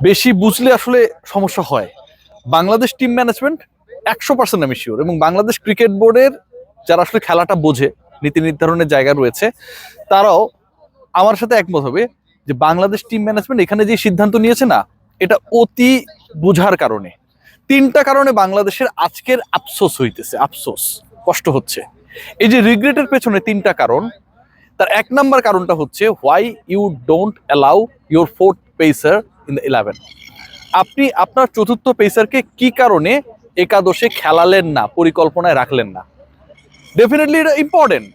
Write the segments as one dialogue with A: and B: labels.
A: বেশি বুঝলে আসলে সমস্যা হয়। বাংলাদেশ টিম ম্যানেজমেন্ট 100% আমি শিওর, এবং বাংলাদেশ ক্রিকেট বোর্ডের যারা আসলে খেলাটা বোঝে, নীতি নির্ধারণের জায়গা রয়েছে, তারাও আমার সাথে একমত হবে যে বাংলাদেশ টিম ম্যানেজমেন্ট এখানে যে সিদ্ধান্ত নিয়েছে না, এটা অতি বোঝার কারণে। তিনটা কারণে বাংলাদেশের আজকের আফসোস হইতেছে, আফসোস, কষ্ট হচ্ছে। এই যে রিগ্রেটের পেছনে তিনটা কারণ। তার এক নাম্বার কারণটা হচ্ছে why you don't allow your fourth pacer in the 11। আপনি আপনার চতুর্থ পেসারকে কি কারণে একাদশে খেলালেন না, পরিকল্পনায় রাখলেন না? ডেফিনেটলি এটা ইম্পর্টেন্ট।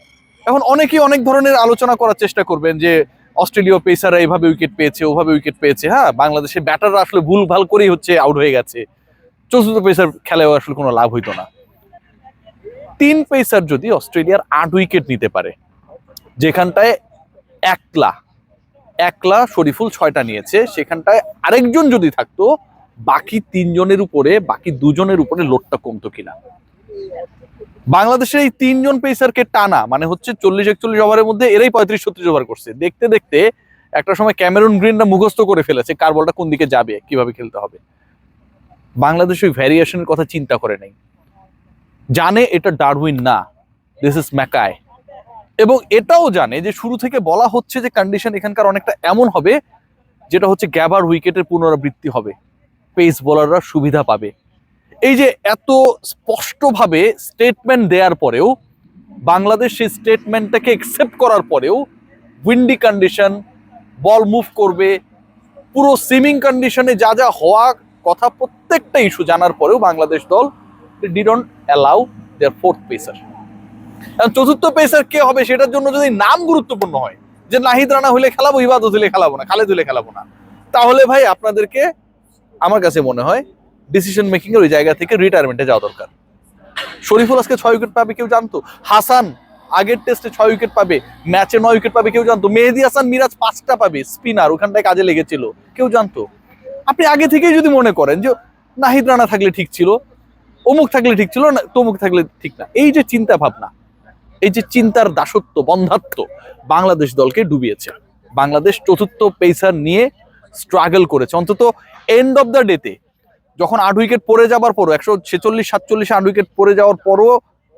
A: এখন অনেকেই অনেক ধরনের আলোচনা করার চেষ্টা করবেন যে অস্ট্রেলীয় পেসাররা এইভাবে উইকেট পেয়েছে, ওভাবে উইকেট পেয়েছে। হ্যাঁ, বাংলাদেশের ব্যাটাররা আসলে ভুল ভাল করেই হচ্ছে আউট হয়ে গেছে, চতুর্থ পেসার খেলেও আসলে কোনো লাভ হইতো না। তিন পেসার যদি অস্ট্রেলিয়ার 8 উইকেট নিতে পারে, যেখানটায় একলা একলা শরীফুল 6টা নিয়েছে, সেখানটায় আরেকজন যদি থাকতো, বাকি 3 জনের উপরে, বাকি 2 জনের উপরে লোডটা কমতো কিনা। বাংলাদেশের এই 3 জন পেসারকে টানা মানে হচ্ছে 40-41 ওভারের মধ্যে এরাই 35-36 ওভার করছে। দেখতে দেখতে একটা সময় ক্যামেরন গ্রিনরা মুখস্থ করে ফেলেছে কার বলটা কোন দিকে যাবে, কিভাবে খেলতে হবে। বাংলাদেশ ওই ভ্যারিয়েশনের কথা চিন্তা করে নেই, জানে এটা ডারউইন না, দিস ইজ ম্যাকাই। এবং এটাও জানে যে শুরু থেকে বলা হচ্ছে যে কন্ডিশন এখানকার অনেকটা এমন হবে, যেটা হচ্ছে গ্যাবার উইকেটের পুনরাবৃত্তি হবে, পেস বোলাররা সুবিধা পাবে। এই যে এত স্পষ্টভাবে স্টেটমেন্ট দেওয়ার পরেও, বাংলাদেশ সেই স্টেটমেন্টটাকে একসেপ্ট করার পরেও, উইন্ডি কন্ডিশন, বল মুভ করবে, পুরো সুইমিং কন্ডিশনে যা যা হওয়া কথা প্রত্যেকটা ইস্যু জানার পরেও বাংলাদেশ দল didn't allow their fourth pacer. চতুর্থ পেসার কে হবে সেটার জন্য যদি নাম গুরুত্বপূর্ণ হয়, যে নাহিদ রানা হইলে খেলাবো, ইবাদত হইলে খেলাবো না, খালেদ হইলে খেলাবো না, তাহলে ভাই আপনাদেরকে, আমার কাছে মনে হয়, ডিসিশন মেকিং এর ওই জায়গা থেকে রিটায়ারমেন্টে যাওয়া দরকার। শরীফুল আজকে 6 উইকেট পাবে কেউ জানতো? হাসান আগের টেস্টে 6 উইকেট পাবে, ম্যাচে 9 উইকেট পাবে কেউ জানতো? মেহেদী হাসান মিরাজ 5টা পাবে, স্পিনার, ওখানটায় কাজে লেগেছিল, কেউ জানতো? আপনি আগে থেকেই যদি মনে করেন যে নাহিদ রানা থাকলে ঠিক ছিল, অমুক থাকলে ঠিক ছিল না, তমুক থাকলে ঠিক না, এই যে চিন্তা ভাবনা, এই যে চিন্তার দাসত্ব, বন্ধাত্ব বাংলাদেশ দলকে ডুবিয়েছে। বাংলাদেশ চতুর্থ পেসার নিয়ে স্ট্রাগল করেছে, অন্তত এন্ড অফ দ্য ডেতে, যখন 8 উইকেট পড়ে যাবার পরও, 146-47 8 উইকেট পড়ে যাওয়ার পরও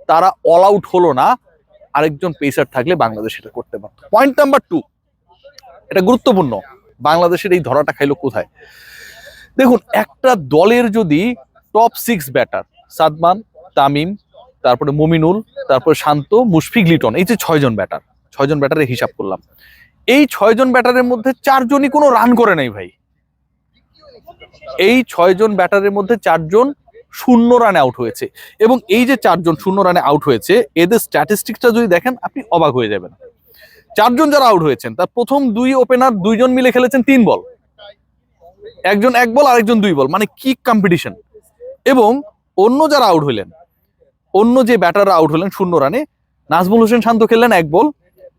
A: তারা অল আউট হলো না। আরেকজন পেসার থাকলে বাংলাদেশ এটা করতে পারত। পয়েন্ট নাম্বার 2, এটা গুরুত্বপূর্ণ, বাংলাদেশের এই ধরাটা খাইলো কোথায়? দেখুন, একটা দলের যদি টপ 6 ব্যাটার, সাদমান, তামিম, তারপরে মুমিনুল, তারপরে শান্ত, মুশফিক, লিটন, এই যে 6 জন ব্যাটার, 6 জন ব্যাটারের হিসাব করলাম, এই 6 জন ব্যাটারের মধ্যে 4 জনই কোনো রান করে নাই ভাই। এই 6 জন ব্যাটারের মধ্যে 4 জন 0 রানে আউট হয়েছে, এবং এই যে 4 জন 0 রানে আউট হয়েছে, এদের স্ট্যাটিস্টিক্সটা যদি দেখেন আপনি অবাক হয়ে যাবেন। 4 জন যারা আউট হয়েছেন, তার প্রথম 2 ওপেনার 2 জন মিলে খেলেছেন 3 বল, একজন 1 বল, আরেকজন 2 বল, মানে কি কম্পিটিশন। এবং অন্য যারা আউট হইলেন, অন্য যে ব্যাটাররা আউট হলেন 0 রানে, নাজমুল হোসেন শান্ত খেললেন 1 বল,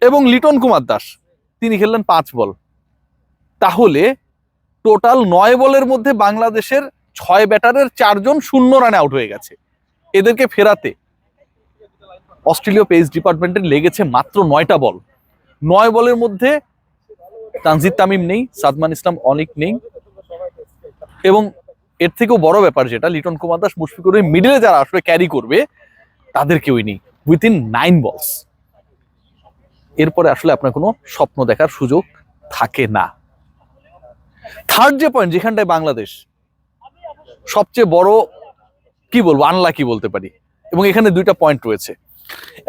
A: এবং লিটন কুমার দাস তিনি খেললেন 5 বল। তাহলে টোটাল 9 বলের মধ্যে বাংলাদেশের 6 ব্যাটারের 4 জন 0 রানে আউট হয়ে গেছে। এদেরকে ফেরাতে অস্ট্রেলীয় পেস ডিপার্টমেন্টের লেগেছে মাত্র 9টা বল। 9 বলের মধ্যে তানজিদ তামিম নেই, সাদমান ইসলাম অনিক নেই, এবং এর থেকেও বড় ব্যাপার যেটা, লিটন কুমার দাস, মুশফিকুর রহিম মিডলে যারা আসলে ক্যারি করবে তাদের কেউই নেই উইথিন 9 বলস। এরপরে আসলে আপনার কোনো স্বপ্ন দেখার সুযোগ থাকে না। থার্ড যে পয়েন্ট, যেখানটায় বাংলাদেশ সবচেয়ে বড়, কি বলবো, আনলাকি বলতে পারি, এবং এখানে 2টা পয়েন্ট রয়েছে।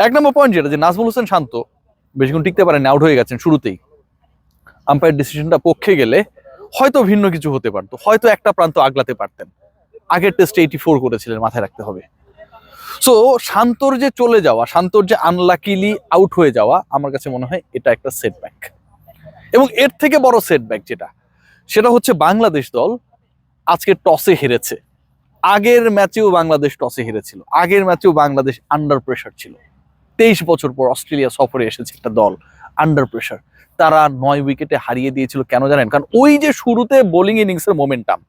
A: 1 নম্বর পয়েন্ট যেটা, যে নাজমুল হোসেন শান্ত বেশিক্ষণ টিকতে পারেন, আউট হয়ে গেছেন শুরুতেই। আম্পায়ার ডিসিশনটা পক্ষে গেলে হয়তো ভিন্ন কিছু হতে পারতো, হয়তো একটা প্রান্ত আগলাতে পারতেন। আগের টেস্টে 84 করেছিলেন, মাথায় রাখতে হবে। সো শান্তর যে চলে যাওয়া, শান্তর যে আনলাকিলি আউট হয়ে যাওয়া, আমার কাছে মনে হয় এটা একটা সেটব্যাক। এবং এর থেকে বড় সেটব্যাক যেটা, সেটা হচ্ছে বাংলাদেশ দল আজকে টসে হেরেছে। আগের ম্যাচেও বাংলাদেশ টসে হেরেছিল, আগের ম্যাচেও বাংলাদেশ আন্ডার প্রেসার ছিল। 23 বছর পর অস্ট্রেলিয়া সফরে এসেছে একটা দল আন্ডার প্রেসার। তারা 9 উইকেটে হারিয়ে দিয়েছিল, কেন জানেন? কারণ ওই যে শুরুতে বোলিং ইনিংসের মোমেন্টাম,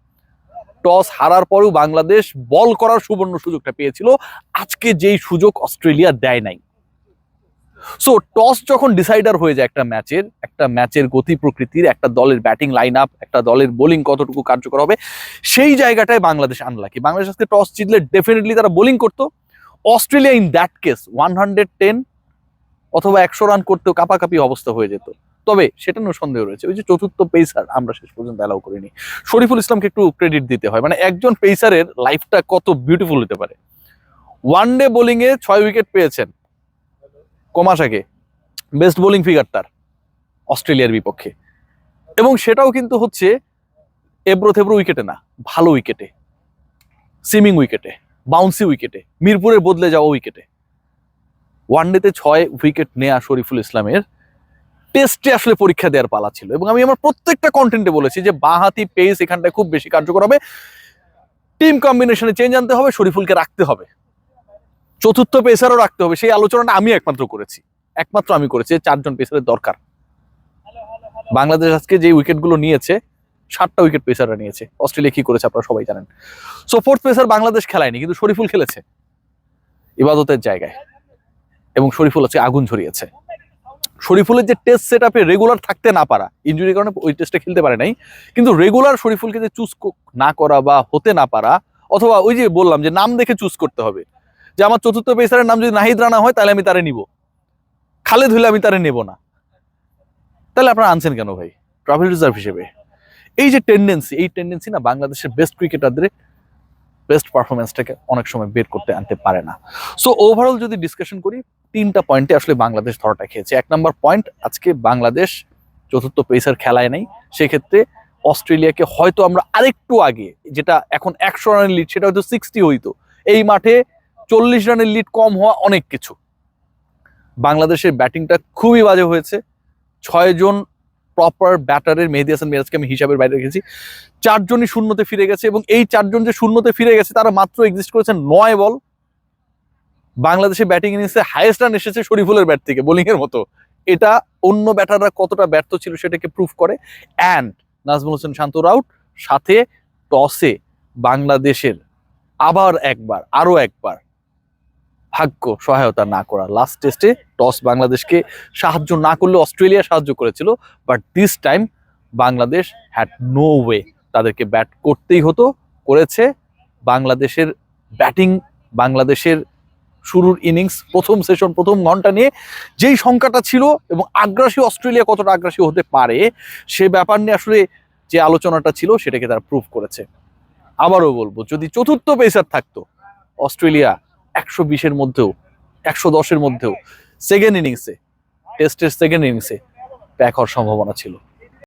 A: টস হারার পরেও বাংলাদেশ বল করার সুবর্ণ সুযোগটা পেয়েছিল, আজকে যেই সুযোগ অস্ট্রেলিয়া দেয় নাই। সো টস যখন ডিসাইডার হয়ে যায় একটা ম্যাচের গতি প্রকৃতির, একটা দলের ব্যাটিং লাইন আপ, একটা দলের বোলিং কতটুকু কার্যকর হবে, সেই জায়গাটায় বাংলাদেশ আনলাকি। বাংলাদেশ আজকে টস জিতলে ডেফিনেটলি তারা বোলিং করতো। অস্ট্রেলিয়া ইন দ্যাট কেস 110 অথবা 100 রান করতেও কাপাকাপি অবস্থা হয়ে যেত। তবে সেটা নিয়েও সন্দেহ রয়েছে, ওই যে চতুর্থ পেসার আমরা শেষ পর্যন্ত অ্যালাউ করিনি। শরীফুল ইসলামকে একটু ক্রেডিট দিতে হয়, মানে একজন পেসারের লাইফটা কত বিউটিফুল হতে পারে। ওয়ানডে বোলিং এ 6 উইকেট পেয়েছেন কোমাসাকে, বেস্ট বোলিং ফিগার তার অস্ট্রেলিয়ার বিপক্ষে, এবং সেটাও কিন্তু হচ্ছে এবড়ো থেবড়ো উইকেটে না, ভালো উইকেটে, সিমিং উইকেটে, বাউন্সি উইকেটে, মিরপুরের বদলে যাওয়া উইকেটে। ওয়ানডেতে 6 উইকেট নেয়া শরীফুল ইসলামের টেস্টে আসলে পরীক্ষা দেওয়ার পালা ছিল, এবং আমি আমার প্রত্যেকটা কন্টেন্টে বলেছি যে বাঁহাতি পেস এখানটায় খুব বেশি কার্যকর হবে, টিম কম্বিনেশনে চেঞ্জ আনতে হবে, শরীফুলকে রাখতে হবে, চতুর্থ পেসারও রাখতে হবে। সেই আলোচনাটা আমি একমাত্র আমি করেছি 4 জন পেসারের দরকার। বাংলাদেশ আজকে যে উইকেটগুলো নিয়েছে 7টা উইকেট পেসাররা নিয়েছে। অস্ট্রেলিয়া কি করেছে আপনারা সবাই জানেন। সো ফোর্থ পেসার বাংলাদেশ খেলায়নি, কিন্তু শরীফুল খেলেছে ইবাদতের জায়গায়, এবং শরীফুল আজকে আগুন ঝরিয়েছে। শরীফুলের যে টেস্ট সেট আপে রেগুলার থাকতে না পারা, ইনজুরির কারণে ওই টেস্টে খেলতে পারে নাই, কিন্তু রেগুলার শরীফুলকে যে চুজ না করা বা হতে না পারা, অথবা ওই যে বললাম যে নাম দেখে চুজ করতে হবে, যে আমার চতুর্থ পেসারের নাম যদি নাহিদ রানা হয় তাহলে আমি তারে নিব, খালেদ হইলে আমি তারে নেব না, তাহলে আপনারা আনছেন কেন ভাই ট্রাভেল রিজার্ভ হিসেবে? এই যে টেন্ডেন্সি না বাংলাদেশের বেস্ট ক্রিকেটারদের বেস্ট পারফরমেন্সটাকে অনেক সময় বের করতে আনতে পারে না। সো ওভারঅল যদি ডিসকাশন করি, 3টা পয়েন্টে আসলে বাংলাদেশ ধরাটা খেয়েছে। 1 নম্বর পয়েন্ট, আজকে বাংলাদেশ চতুর্থ পেসার খেলায় নাই, সেক্ষেত্রে অস্ট্রেলিয়াকে হয়তো আমরা আরেকটু আগে, যেটা এখন 100 রানের লিড সেটা হয়তো 60 হইতো, এই মাঠে 40 রানের লিড কম হওয়া অনেক কিছু। বাংলাদেশের ব্যাটিংটা খুবই বাজে হয়েছে। 6 জন প্রপার ব্যাটারের, মেহেদী হাসান মিরাজকে আমি হিসাবের বাইরে রেখেছি, 4 জনই শূন্যতে ফিরে গেছে, এবং এই 4 জন যে শূন্যতে ফিরে গেছে তারা মাত্র এক্সিস্ট করেছেন 9 বল। বাংলাদেশের ব্যাটিং ইনিংসে হাইয়েস্ট রান এসেছে শরীফুলের ব্যাট থেকে, বোলিং এর মতো। এটা অন্য ব্যাটাররা কতটা ব্যর্থ ছিল সেটাকে প্রুফ করে। অ্যান্ড নাজমুল হোসেন শান্তর আউট, সাথে টসে বাংলাদেশের আরো একবার ভাগ্য সহায়তা না করা। লাস্ট টেস্টে টস বাংলাদেশকে সাহায্য না করলে অস্ট্রেলিয়া সাহায্য করেছিল, but this time Bangladesh had no way, তাদেরকে ব্যাট করতেই হতো, করেছে। বাংলাদেশের ব্যাটিং, বাংলাদেশের শুরুর ইনিংস, প্রথম ঘন্টা নিয়ে যেই সংখ্যাটা ছিল, এবং আগ্রাসী অস্ট্রেলিয়া কতটা আগ্রাসী হতে পারে সে ব্যাপার নিয়ে আসলে যে আলোচনাটা ছিল সেটাকে তারা প্রুভ করেছে। আবারও বলবো, যদি চতুর্থ পেসার থাকতো, অস্ট্রেলিয়া 120-এর মধ্যেও, 110-এর মধ্যেও টেস্টের সেকেন্ড ইনিংসে ব্যাক হওয়ার সম্ভাবনা ছিল।